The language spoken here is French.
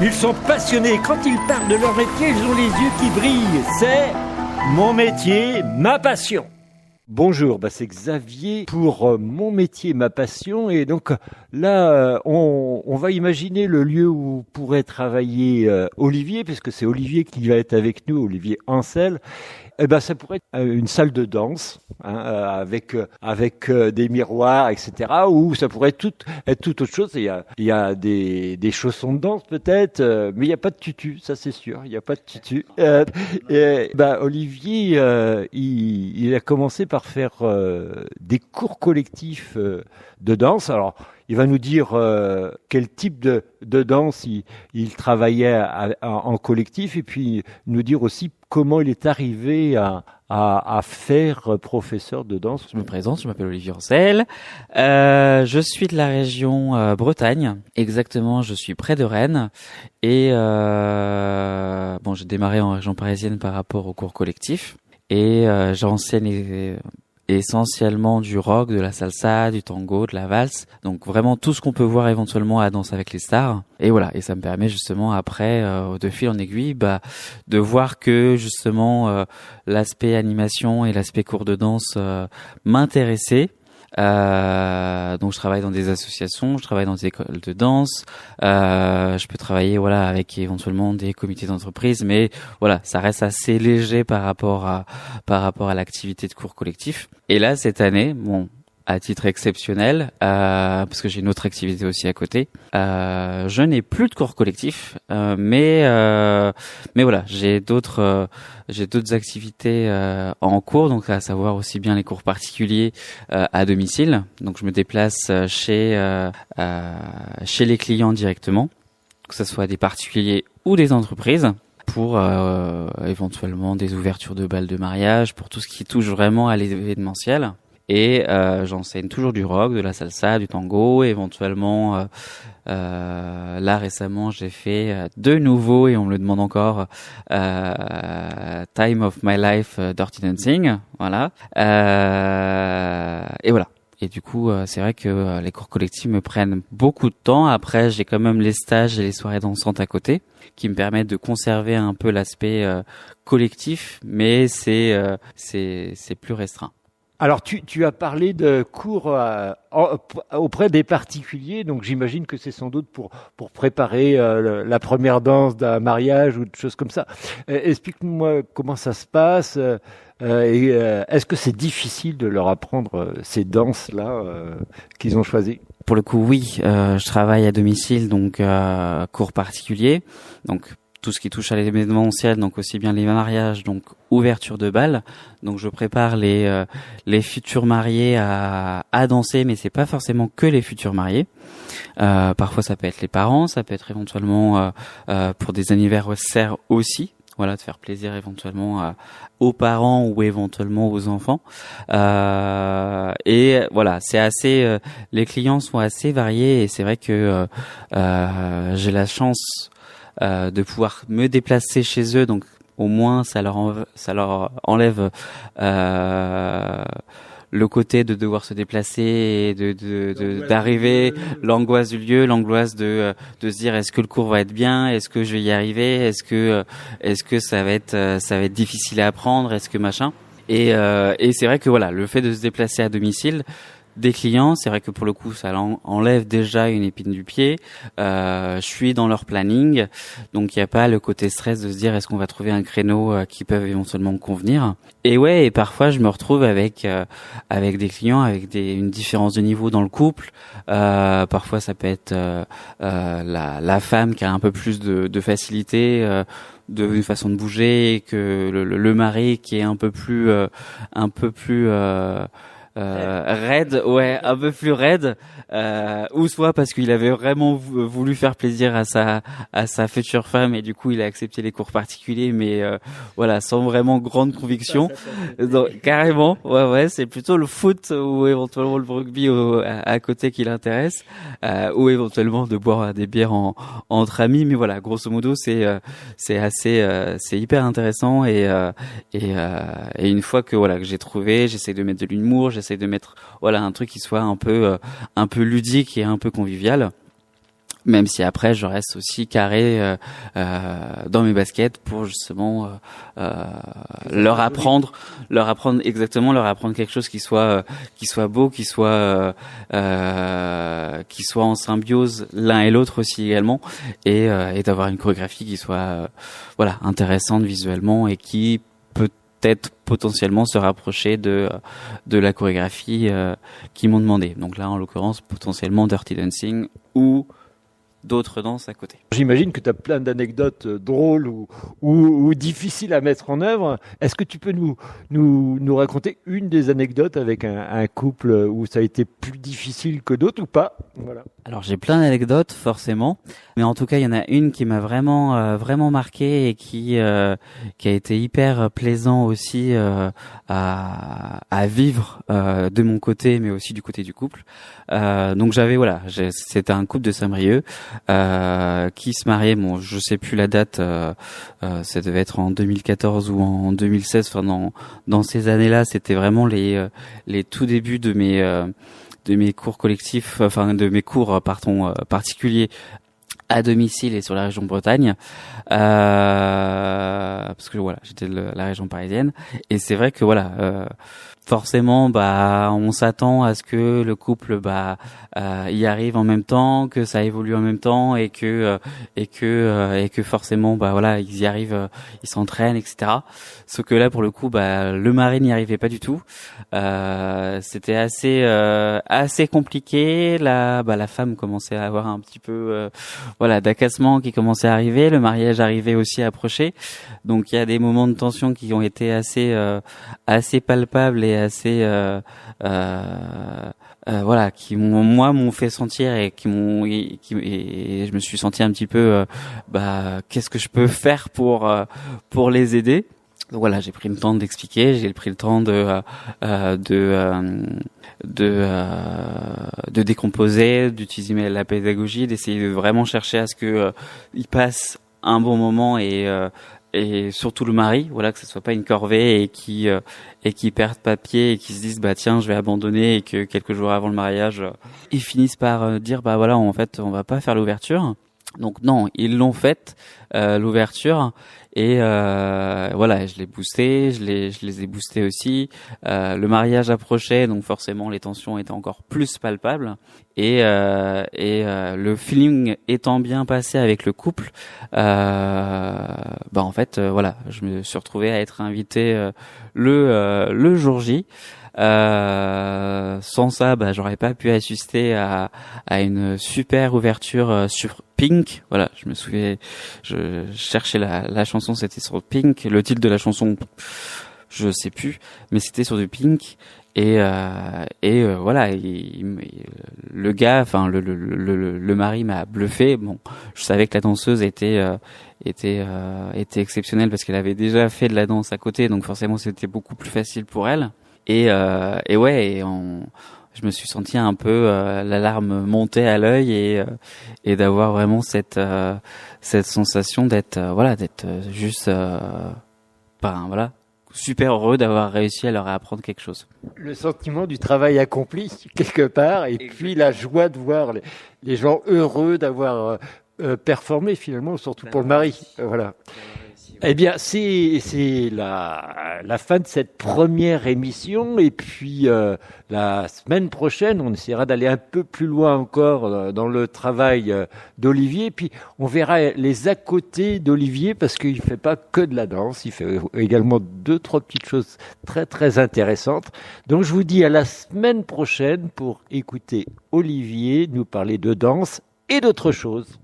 Ils sont passionnés. Quand ils parlent de leur métier, ils ont les yeux qui brillent. C'est mon métier, ma passion. Bonjour, c'est Xavier pour mon métier, ma passion. Et donc là, on va imaginer le lieu où pourrait travailler Olivier, puisque c'est Olivier qui va être avec nous, Olivier Ancel. Ça pourrait être une salle de danse avec des miroirs, etc. Ou ça pourrait être toute autre chose. Il y a des chaussons de danse peut-être, mais il n'y a pas de tutu, ça c'est sûr. Il n'y a pas de tutu. Olivier, il a commencé par faire des cours collectifs de danse. Alors, il va nous dire quel type de danse il travaillait en collectif, et puis nous dire aussi comment il est arrivé à faire professeur de danse. Je me présente, je m'appelle Olivier Ancel. Je suis de la région Bretagne. Exactement, je suis près de Rennes. Et j'ai démarré en région parisienne par rapport aux cours collectifs. Et j'enseigne essentiellement du rock, de la salsa, du tango, de la valse. Donc vraiment tout ce qu'on peut voir éventuellement à Danse avec les stars. Et voilà, et ça me permet justement après, de fil en aiguille, de voir que justement l'aspect animation et l'aspect cours de danse m'intéressaient. Donc je travaille dans des associations, je travaille dans des écoles de danse, je peux travailler avec éventuellement des comités d'entreprise, mais voilà, ça reste assez léger par rapport à l'activité de cours collectif. Et là cette année, à titre exceptionnel, parce que j'ai une autre activité aussi à côté, je n'ai plus de cours collectif, mais voilà, j'ai d'autres activités en cours, donc à savoir aussi bien les cours particuliers à domicile. Donc je me déplace chez les clients directement, que ce soit des particuliers ou des entreprises, pour éventuellement des ouvertures de bals de mariage, pour tout ce qui touche vraiment à l'événementiel. Et j'enseigne toujours du rock, de la salsa, du tango, éventuellement là récemment j'ai fait de nouveau, et on me le demande encore, Time of My Life Dirty Dancing, voilà. Et voilà. Et du coup, c'est vrai que les cours collectifs me prennent beaucoup de temps. Après, j'ai quand même les stages et les soirées dansantes à côté, qui me permettent de conserver un peu l'aspect collectif, mais c'est plus restreint. Alors, tu as parlé de cours auprès des particuliers, donc j'imagine que c'est sans doute pour préparer la première danse d'un mariage ou de choses comme ça. Explique-moi comment ça se passe, et est-ce que c'est difficile de leur apprendre ces danses-là qu'ils ont choisies ? Pour le coup, oui. Je travaille à domicile, donc cours particuliers, donc tout ce qui touche à l'événementiel, donc aussi bien les mariages, donc ouverture de bal. Donc je prépare les futurs mariés à danser, mais c'est pas forcément que les futurs mariés. Parfois ça peut être les parents, ça peut être éventuellement pour des anniversaires aussi. Voilà, de faire plaisir éventuellement aux parents ou éventuellement aux enfants. Et voilà, c'est assez. Les clients sont assez variés, et c'est vrai que j'ai la chance de pouvoir me déplacer chez eux, donc au moins ça leur enlève le côté de devoir se déplacer et d'arriver, l'angoisse du lieu, l'angoisse de se dire est-ce que le cours va être bien, est-ce que je vais y arriver, est-ce que ça va être difficile à apprendre, est-ce que machin. Et c'est vrai que voilà, le fait de se déplacer à domicile des clients, c'est vrai que pour le coup ça enlève déjà une épine du pied. Je suis dans leur planning, donc il n'y a pas le côté stress de se dire est-ce qu'on va trouver un créneau qui peut éventuellement me convenir. Et parfois je me retrouve avec des clients avec une différence de niveau dans le couple. Parfois ça peut être la femme qui a un peu plus de facilité de façon de bouger, et que le mari qui est un peu plus raide, un peu plus raide, ou soit parce qu'il avait vraiment voulu faire plaisir à sa future femme, et du coup il a accepté les cours particuliers, mais voilà, sans vraiment grande conviction. Donc, carrément, c'est plutôt le foot ou éventuellement le rugby à côté qui l'intéresse, ou éventuellement de boire des bières entre amis, mais voilà, grosso modo c'est hyper intéressant, et une fois que j'ai trouvé, j'essaie de mettre de l'humour, j'essaie de mettre un truc qui soit un peu ludique et un peu convivial. Même si après je reste aussi carré dans mes baskets pour justement leur apprendre exactement, leur apprendre quelque chose qui soit beau, qui soit en symbiose l'un et l'autre aussi également, et d'avoir une chorégraphie qui soit voilà, intéressante visuellement et qui peut-être potentiellement se rapprocher de la chorégraphie qu'ils m'ont demandé. Donc là en l'occurrence potentiellement Dirty Dancing ou d'autres danses à côté. J'imagine que tu as plein d'anecdotes drôles ou difficiles à mettre en œuvre. Est-ce que tu peux nous raconter une des anecdotes avec un couple où ça a été plus difficile que d'autres ou pas? Voilà. Alors j'ai plein d'anecdotes forcément, mais en tout cas il y en a une qui m'a vraiment marqué et qui a été hyper plaisant aussi à vivre de mon côté, mais aussi du côté du couple. Donc c'était un couple de Saint-Brieuc qui se mariait. Bon, je sais plus la date. Ça devait être en 2014 ou en 2016. Enfin, dans ces années-là, c'était vraiment les tout débuts de mes cours collectifs, de mes cours particuliers à domicile et sur la région Bretagne, parce que voilà, j'étais de la région parisienne, et c'est vrai que voilà, forcément, on s'attend à ce que le couple y arrive en même temps, que ça évolue en même temps, et que forcément voilà, ils y arrivent, ils s'entraînent, etc. Sauf que là pour le coup le mari n'y arrivait pas du tout. C'était assez compliqué. La femme commençait à avoir un petit peu d'agacement qui commençait à arriver, le mariage arrivait aussi à approcher. Donc il y a des moments de tension qui ont été assez palpables et assez qui m'ont fait sentir et et je me suis senti un petit peu qu'est-ce que je peux faire pour les aider. Donc voilà, j'ai pris le temps d'expliquer, j'ai pris le temps de décomposer, d'utiliser la pédagogie, d'essayer de vraiment chercher à ce que ils passent un bon moment et surtout le mari, voilà, que ce soit pas une corvée et qui perdent pas pied et qui se disent tiens, je vais abandonner, et que quelques jours avant le mariage ils finissent par dire voilà, en fait on va pas faire l'ouverture. Donc non, ils l'ont faite, l'ouverture, et je l'ai boosté, je les ai boostés aussi. Le mariage approchait, donc forcément les tensions étaient encore plus palpables, et le feeling étant bien passé avec le couple, en fait je me suis retrouvé à être invité le jour J. Sans ça, j'aurais pas pu assister à une super ouverture sur Pink. Voilà, je me souviens, je cherchais la chanson, c'était sur Pink. Le titre de la chanson, je sais plus, mais c'était sur du Pink. Et voilà, le gars, le mari m'a bluffé. Bon, je savais que la danseuse était exceptionnelle parce qu'elle avait déjà fait de la danse à côté, donc forcément c'était beaucoup plus facile pour elle. Je me suis senti un peu la larme monter à l'œil et d'avoir vraiment cette sensation d'être juste super heureux d'avoir réussi à leur apprendre quelque chose. Le sentiment du travail accompli quelque part, et puis la joie de voir les gens heureux d'avoir performé finalement, surtout pour le mari. Voilà. Eh bien, c'est la fin de cette première émission, et puis la semaine prochaine, on essaiera d'aller un peu plus loin encore dans le travail d'Olivier, puis on verra les à côté d'Olivier, parce qu'il fait pas que de la danse, il fait également 2-3 petites choses très très intéressantes. Donc je vous dis à la semaine prochaine pour écouter Olivier nous parler de danse et d'autres choses.